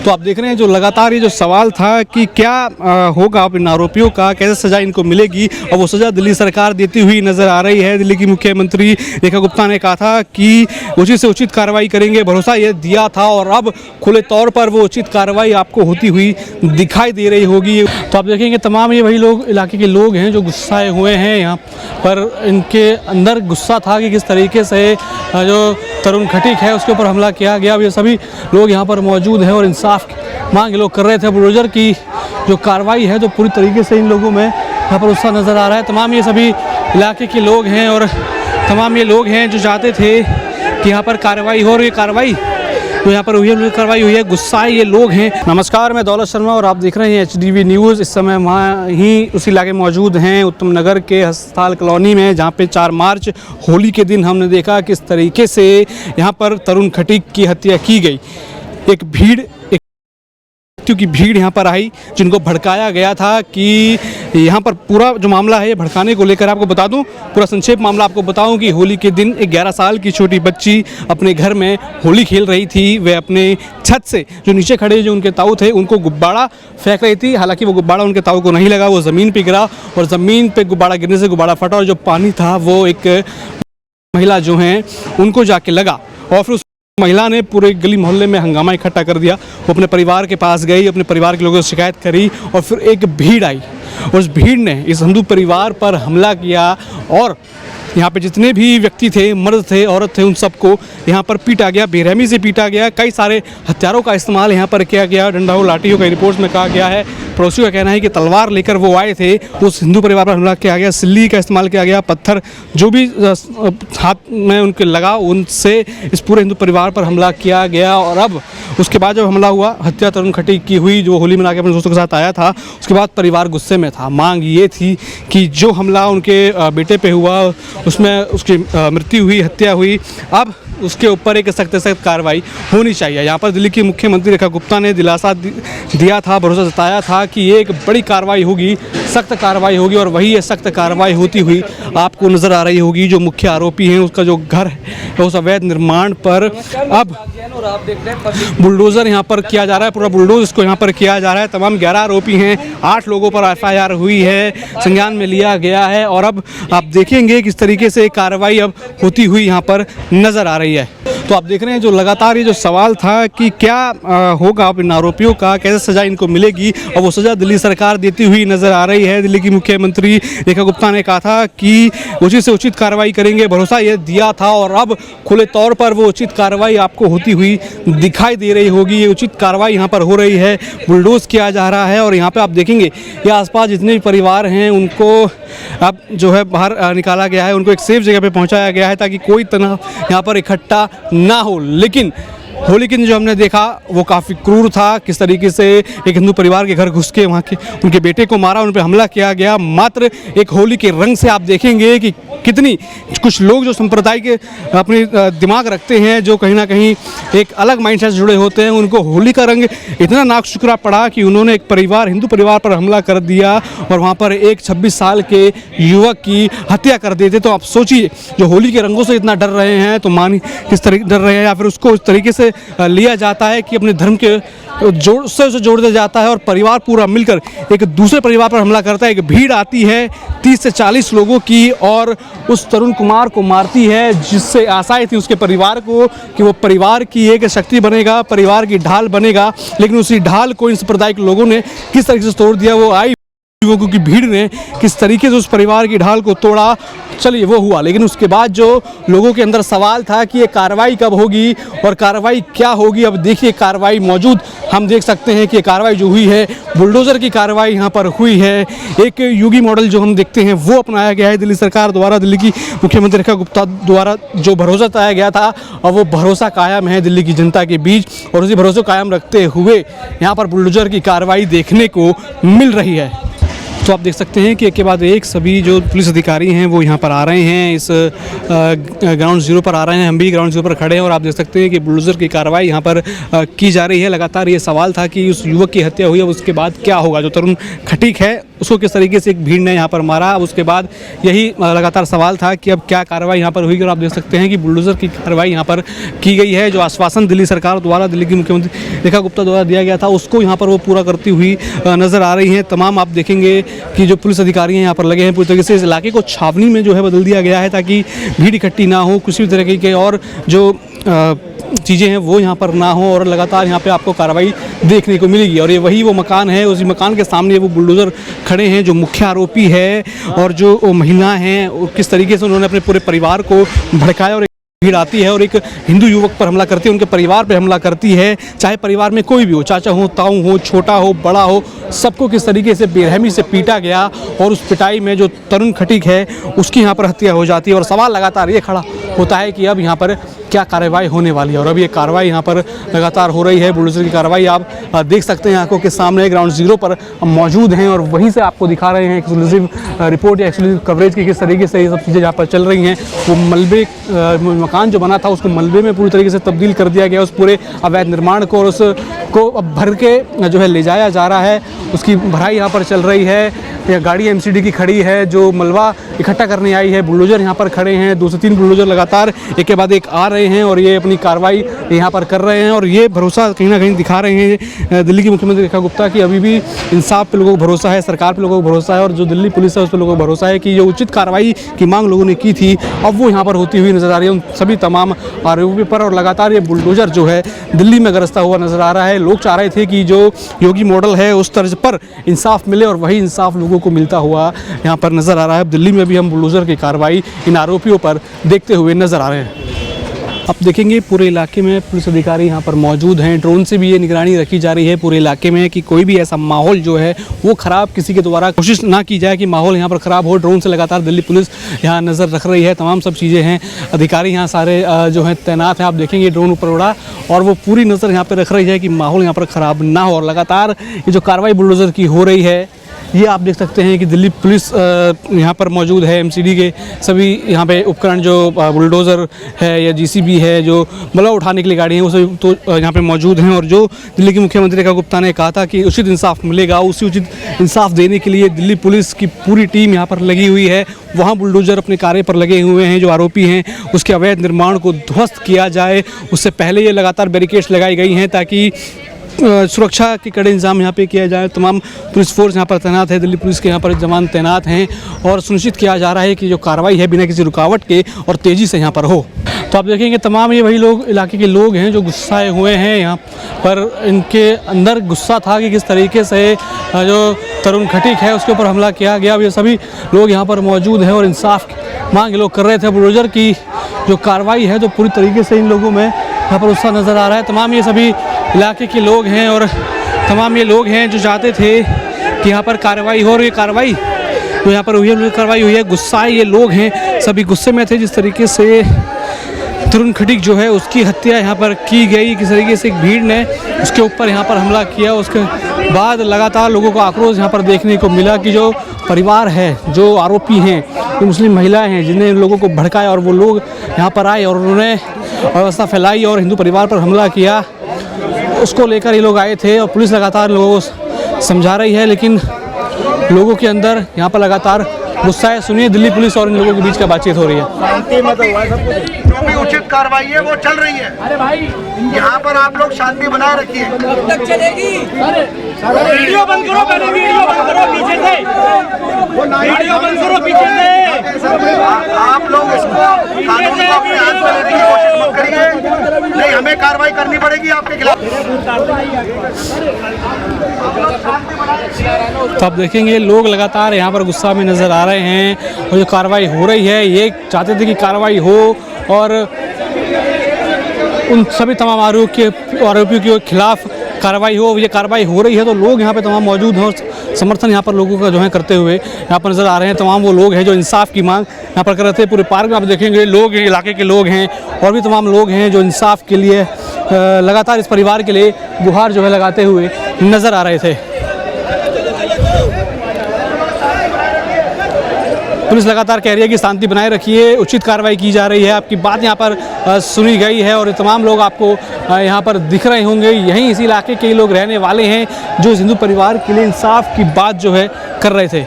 तो आप देख रहे हैं जो लगातार ये जो सवाल था कि क्या होगा इन आरोपियों का, कैसे सज़ा इनको मिलेगी, और वो सज़ा दिल्ली सरकार देती हुई नज़र आ रही है। दिल्ली की मुख्यमंत्री रेखा गुप्ता ने कहा था कि उचित से उचित कार्रवाई करेंगे, भरोसा ये दिया था, और अब खुले तौर पर वो उचित कार्रवाई आपको होती हुई दिखाई दे रही होगी। तो आप देखेंगे तमाम ये वही लोग, इलाके के लोग हैं जो गुस्साए हुए हैं। यहाँ पर इनके अंदर गुस्सा था कि किस तरीके से जो तरुण खटीक है उसके ऊपर हमला किया गया। ये सभी लोग यहाँ पर मौजूद हैं और इंसाफ मांग लोग कर रहे थे। बुलडोजर की जो कार्रवाई है, जो पूरी तरीके से इन लोगों में यहाँ पर उत्साह नज़र आ रहा है। तमाम ये सभी इलाके के लोग हैं और तमाम ये लोग हैं जो चाहते थे कि यहाँ पर कार्रवाई हो, और ये कार्रवाई तो यहाँ पर हुई है, कार्रवाई हुई है। गुस्साए ये लोग हैं। नमस्कार, मैं दौलत शर्मा और आप देख रहे हैं HDV न्यूज़। इस समय वहाँ ही उस इलाके में मौजूद हैं, उत्तम नगर के अस्पताल कॉलोनी में, जहाँ पे 4 मार्च होली के दिन हमने देखा किस तरीके से यहाँ पर तरुण खटीक की हत्या की गई। एक व्यक्तियों की भीड़ यहाँ पर आई जिनको भड़काया गया था कि यहाँ पर पूरा जो मामला है ये भड़काने को लेकर आपको बता दूं, पूरा संक्षेप मामला आपको बताऊं कि होली के दिन एक 11 साल की छोटी बच्ची अपने घर में होली खेल रही थी। वह अपने छत से जो नीचे खड़े जो उनके ताऊ थे उनको गुब्बारा फेंक रही थी। हालांकि वो गुब्बारा उनके ताऊ को नहीं लगा, वो ज़मीन पर गिरा और ज़मीन पर गुब्बारा गिरने से गुब्बारा फटा और जो पानी था वो एक महिला जो हैं उनको जाके लगा और फिर महिला ने पूरे गली मोहल्ले में हंगामा इकट्ठा कर दिया। वो अपने परिवार के पास गई, अपने परिवार के लोगों से शिकायत करी और फिर एक भीड़ आई और उस भीड़ ने इस हिंदू परिवार पर हमला किया और यहाँ पे जितने भी व्यक्ति थे, मर्द थे, औरत थे, उन सबको यहाँ पर पीटा गया, बेरहमी से पीटा गया। कई सारे हथियारों का इस्तेमाल यहाँ पर किया गया, डंडा हो, लाठियों का रिपोर्ट्स में कहा गया है। पड़ोसियों का कहना है कि तलवार लेकर वो आए थे, उस हिंदू परिवार पर हमला किया गया, सिल्ली का इस्तेमाल किया गया, पत्थर जो भी हाथ में उनके लगा उनसे इस पूरे हिंदू परिवार पर हमला किया गया। और अब उसके बाद जब हमला हुआ, हत्या तरुण खटीक की हुई, जो होली मना के अपने दोस्तों के साथ आया था, उसके बाद परिवार गुस्से में था। मांग ये थी कि जो हमला उनके बेटे पे हुआ उसमें उसकी मृत्यु हुई, हत्या हुई, अब उसके ऊपर एक सख्त कार्रवाई होनी चाहिए। यहाँ पर दिल्ली की मुख्यमंत्री रेखा गुप्ता ने दिलासा दिया था, भरोसा जताया था कि ये एक बड़ी कार्रवाई होगी, सख्त कार्रवाई होगी, और वही ये सख्त कार्रवाई होती हुई आपको नज़र आ रही होगी। जो मुख्य आरोपी हैं उसका जो घर है उस अवैध निर्माण पर अब बुलडोज़र यहाँ पर किया जा रहा है, पूरा बुलडोज इसको यहाँ पर किया जा रहा है। तमाम 11 आरोपी हैं, 8 लोगों पर FIR हुई है, संज्ञान में लिया गया है और अब आप देखेंगे किस तरीके से कार्रवाई अब होती हुई यहाँ पर नज़र आ रही है। तो आप देख रहे हैं जो लगातार ये जो सवाल था कि क्या होगा इन आरोपियों का, कैसे सज़ा इनको मिलेगी, और वो सज़ा दिल्ली सरकार देती हुई नज़र आ रही है। दिल्ली की मुख्यमंत्री रेखा गुप्ता ने कहा था कि उचित से उचित कार्रवाई करेंगे, भरोसा ये दिया था, और अब खुले तौर पर वो उचित कार्रवाई आपको होती हुई दिखाई दे रही होगी। ये उचित कार्रवाई यहाँ पर हो रही है, बुलडोज किया जा रहा है और यहाँ पर आप देखेंगे ये आसपास जितने भी परिवार हैं उनको अब जो है बाहर निकाला गया है, उनको एक सेफ जगह पे पहुंचाया गया है ताकि कोई तनाव यहाँ पर इकट्ठा ना हो। लेकिन होली के दिन जो हमने देखा वो काफ़ी क्रूर था, किस तरीके से एक हिंदू परिवार के घर घुस के वहाँ के उनके बेटे को मारा, उन पर हमला किया गया। मात्र एक होली के रंग से आप देखेंगे कि कितनी कुछ लोग जो सांप्रदायिक अपने दिमाग रखते हैं, जो कहीं ना कहीं एक अलग माइंडसेट से जुड़े होते हैं, उनको होली का रंग इतना नाक शुक्रा पड़ा कि उन्होंने एक परिवार, हिंदू परिवार पर हमला कर दिया और वहाँ पर एक 26 साल के युवक की हत्या कर देते। तो आप सोचिए, जो होली के रंगों से इतना डर रहे हैं तो मानी किस तरीके डर रहे हैं, या फिर उसको इस तरीके से लिया जाता है कि अपने धर्म के जोड़ से उसे जोड़ दिया जाता है और परिवार पूरा मिलकर एक दूसरे परिवार पर हमला करता है। एक भीड़ आती है 30 से 40 लोगों की और उस तरुण कुमार को मारती है, जिससे आशाएं थी उसके परिवार को कि वो परिवार की एक शक्ति बनेगा, परिवार की ढाल बनेगा। लेकिन उसी ढाल को इन सांप्रदायिक लोगों ने किस तरीके से तोड़ दिया, वो आई युवकों की भीड़ ने किस तरीके से उस परिवार की ढाल को तोड़ा। चलिए वो हुआ, लेकिन उसके बाद जो लोगों के अंदर सवाल था कि ये कार्रवाई कब होगी और कार्रवाई क्या होगी, अब देखिए कार्रवाई मौजूद हम देख सकते हैं कि कार्रवाई जो हुई है, बुलडोज़र की कार्रवाई यहाँ पर हुई है। एक युगी मॉडल जो हम देखते हैं वो अपनाया गया है दिल्ली सरकार द्वारा, दिल्ली की मुख्यमंत्री रेखा गुप्ता द्वारा जो भरोसा जताया गया था, और वो भरोसा कायम है दिल्ली की जनता के बीच, और उसी भरोसे को कायम रखते हुए यहाँ पर बुलडोज़र की कार्रवाई देखने को मिल रही है। तो आप देख सकते हैं कि एक के बाद एक सभी जो पुलिस अधिकारी हैं वो यहाँ पर आ रहे हैं, इस ग्राउंड ज़ीरो पर आ रहे हैं। हम भी ग्राउंड ज़ीरो पर खड़े हैं और आप देख सकते हैं कि बुलडोज़र की कार्रवाई यहाँ पर की जा रही है। लगातार ये सवाल था कि उस युवक की हत्या हुई है, उसके बाद क्या होगा। जो तरुण खटीक है उसको किस तरीके से एक भीड़ ने यहाँ पर मारा। उसके बाद यही लगातार सवाल था कि अब क्या कार्रवाई यहाँ पर हुई। और आप देख सकते हैं कि बुलडोज़र की कार्रवाई यहाँ पर की गई है। जो आश्वासन दिल्ली सरकार द्वारा, दिल्ली की मुख्यमंत्री रेखा गुप्ता द्वारा दिया गया था, उसको यहाँ पर वो पूरा करती हुई नज़र आ रही हैं। तमाम आप देखेंगे कि जो पुलिस अधिकारी हैं यहाँ पर लगे हैं, पूरी तरीके से इस इलाके को छावनी में जो है बदल दिया गया है ताकि भीड़ इकट्ठी ना हो, किसी भी तरीके के और जो चीज़ें हैं वो यहाँ पर ना हो। और लगातार यहाँ पे आपको कार्रवाई देखने को मिलेगी। और ये वही वो मकान है, उसी मकान के सामने वो बुलडोज़र खड़े हैं जो मुख्य आरोपी है और जो महिला हैं, किस तरीके से उन्होंने अपने पूरे परिवार को भड़काया। और भीड़ आती है और एक हिंदू युवक पर हमला करती है, उनके परिवार पर हमला करती है, चाहे परिवार में कोई भी हो, चाचा हो, ताऊ हो, छोटा हो, बड़ा हो, सबको किस तरीके से बेरहमी से पीटा गया। और उस पिटाई में जो तरुण खटीक है उसकी यहाँ पर हत्या हो जाती है। और सवाल लगातार ये खड़ा होता है कि अब यहाँ पर क्या कार्रवाई होने वाली है। और अब ये कार्रवाई यहाँ पर लगातार हो रही है। बुलडोज़र की कार्रवाई आप देख सकते हैं आंखों के सामने। ग्राउंड ज़ीरो पर हम मौजूद हैं और वहीं से आपको दिखा रहे हैं एक्सक्लूसिव रिपोर्ट या एक्सक्लूसिव कवरेज की किस तरीके से ये सब चीज़ें यहाँ पर चल रही हैं। वो मलबे मकान जो बना था उसको मलबे में पूरी तरीके से तब्दील कर दिया गया, उस पूरे अवैध निर्माण को, और उसको अब भर के जो है ले जाया जा रहा है। उसकी भराई यहाँ पर चल रही है। यह गाड़ी एमसीडी की खड़ी है जो मलबा इकट्ठा करने आई है। बुलडोज़र यहाँ पर खड़े हैं, 2 से 3 बुलडोज़र लगातार एक के बाद एक आ रहे हैं और ये अपनी कार्रवाई यहाँ पर कर रहे हैं। और ये भरोसा कहीं ना कहीं दिखा रहे हैं दिल्ली की मुख्यमंत्री रेखा गुप्ता की अभी भी इंसाफ पे लोगों को भरोसा है, सरकार पे लोगों को भरोसा है और जो दिल्ली पुलिस है उस पर लोगों को भरोसा है कि जो उचित कार्रवाई की मांग लोगों ने की थी अब वो यहाँ पर होती हुई नज़र आ रही है उन सभी तमाम आरोपियों पर। और लगातार ये बुलडोज़र जो है दिल्ली में गरजता हुआ नज़र आ रहा है। लोग चाह रहे थे कि जो योगी मॉडल है उस तर्ज पर इंसाफ मिले और वही इंसाफ लोगों को मिलता हुआ यहाँ पर नज़र आ रहा है। अब दिल्ली में भी हम बुलडोज़र की कार्रवाई इन आरोपियों पर देखते हुए नज़र आ रहे हैं। अब देखेंगे पूरे इलाके में पुलिस अधिकारी यहाँ पर मौजूद हैं। ड्रोन से भी ये निगरानी रखी जा रही है पूरे इलाके में कि कोई भी ऐसा माहौल जो है वो ख़राब किसी के द्वारा कोशिश ना की जाए कि माहौल यहाँ पर ख़राब हो। ड्रोन से लगातार दिल्ली पुलिस यहाँ नज़र रख रही है। तमाम सब चीज़ें हैं, अधिकारी यहाँ सारे जो हैं तैनात हैं। आप देखेंगे ड्रोन ऊपर उड़ा और वो पूरी नज़र यहाँ पर रख रही है कि माहौल यहाँ पर ख़राब ना हो। और लगातार ये जो कार्रवाई बुलडोज़र की हो रही है ये आप देख सकते हैं कि दिल्ली पुलिस यहाँ पर मौजूद है। एमसीडी के सभी यहाँ पे उपकरण जो बुलडोज़र है या जीसीबी है, जो मलबा उठाने के लिए गाड़ी है, वो सभी तो यहाँ पे मौजूद हैं। और जो दिल्ली के मुख्यमंत्री रेखा गुप्ता ने कहा था कि उचित इंसाफ मिलेगा, उसी उचित इंसाफ देने के लिए दिल्ली पुलिस की पूरी टीम यहाँ पर लगी हुई है। वहाँ बुलडोज़र अपने कार्य पर लगे हुए हैं। जो आरोपी हैं उसके अवैध निर्माण को ध्वस्त किया जाए, उससे पहले ये लगातार बैरिकेड्स लगाई गई हैं ताकि सुरक्षा के कड़े इंतजाम यहाँ पे किया जाए। तमाम पुलिस फोर्स यहाँ पर तैनात है, दिल्ली पुलिस के यहाँ पर जवान तैनात हैं और सुनिश्चित किया जा रहा है कि जो कार्रवाई है बिना किसी रुकावट के और तेज़ी से यहाँ पर हो। तो आप देखेंगे तमाम ये वही लोग, इलाके के लोग हैं जो गुस्साए हुए हैं यहाँ पर। इनके अंदर गुस्सा था कि किस तरीके से जो तरुण खटीक है उसके ऊपर हमला किया गया। ये सभी लोग यहाँ पर मौजूद हैं और इंसाफ मांग लोग कर रहे थे। बुलडोज़र की जो कार्रवाई है तो पूरी तरीके से इन लोगों में यहाँ पर उत्साह नज़र आ रहा है। तमाम ये सभी इलाके के लोग हैं और तमाम ये लोग हैं जो चाहते थे कि यहाँ पर कार्रवाई हो। और ये कार्रवाई जो यहाँ पर हुई है, कार्रवाई हुई है, गुस्साए ये लोग हैं, सभी गुस्से में थे जिस तरीके से तरुण खटीक जो है उसकी हत्या यहाँ पर की गई। किस तरीके से एक भीड़ ने उसके ऊपर यहाँ पर हमला किया। उसके बाद लगातार लोगों को आक्रोश यहाँ पर देखने को मिला कि जो परिवार है, जो आरोपी हैं, जो मुस्लिम महिलाएं हैं जिन्हें लोगों को भड़काया और वो लोग यहाँ पर आए और उन्होंने अवस्था फैलाई और हिंदू परिवार पर हमला किया, उसको लेकर ये लोग आए थे। और पुलिस लगातार लोगों को समझा रही है लेकिन लोगों के अंदर यहाँ पर लगातार गुस्सा है। सुनिए दिल्ली पुलिस और इन लोगों के बीच का बातचीत हो रही है। शांति में तो हुआ सब कुछ, जो भी उचित कार्रवाई है वो चल रही है। अरे भाई यहाँ पर आप लोग शांति बनाए रखिए। कब तक चलेगी? वीडियो बंद करो, पहले वीडियो बंद करो पीछे से, वीडियो बंद करो पीछे से। आप लोग इसको कानून को अपने हाथ में लेने की कोशिश मत करिए, नहीं हमें कार्रवाई करनी पड़ेगी आपके खिलाफ। तो आप देखेंगे लोग लगातार यहाँ पर गुस्सा में नज़र आ रहे हैं और जो कार्रवाई हो रही है ये चाहते थे कि कार्रवाई हो और उन सभी तमाम आरोपियों के खिलाफ कार्रवाई हो। ये कार्रवाई हो रही है तो लोग यहाँ पे तमाम मौजूद हैं और समर्थन यहाँ पर लोगों का जो है करते हुए यहाँ पर नज़र आ रहे हैं। तमाम वो लोग हैं जो इंसाफ की मांग यहाँ पर कर रहे थे। पूरे पार्क में आप देखेंगे लोग, इलाके के लोग हैं और भी तमाम लोग हैं जो इंसाफ के लिए लगातार इस परिवार के लिए गुहार जो है लगाते हुए नज़र आ रहे थे। पुलिस लगातार कह रही है कि शांति बनाए रखिए, उचित कार्रवाई की जा रही है। आपकी बात यहाँ पर सुनी गई है और तमाम लोग आपको यहाँ पर दिख रहे होंगे। यहीं इसी इलाके के लोग रहने वाले हैं जो इस हिंदू परिवार के लिए इंसाफ की बात जो है कर रहे थे।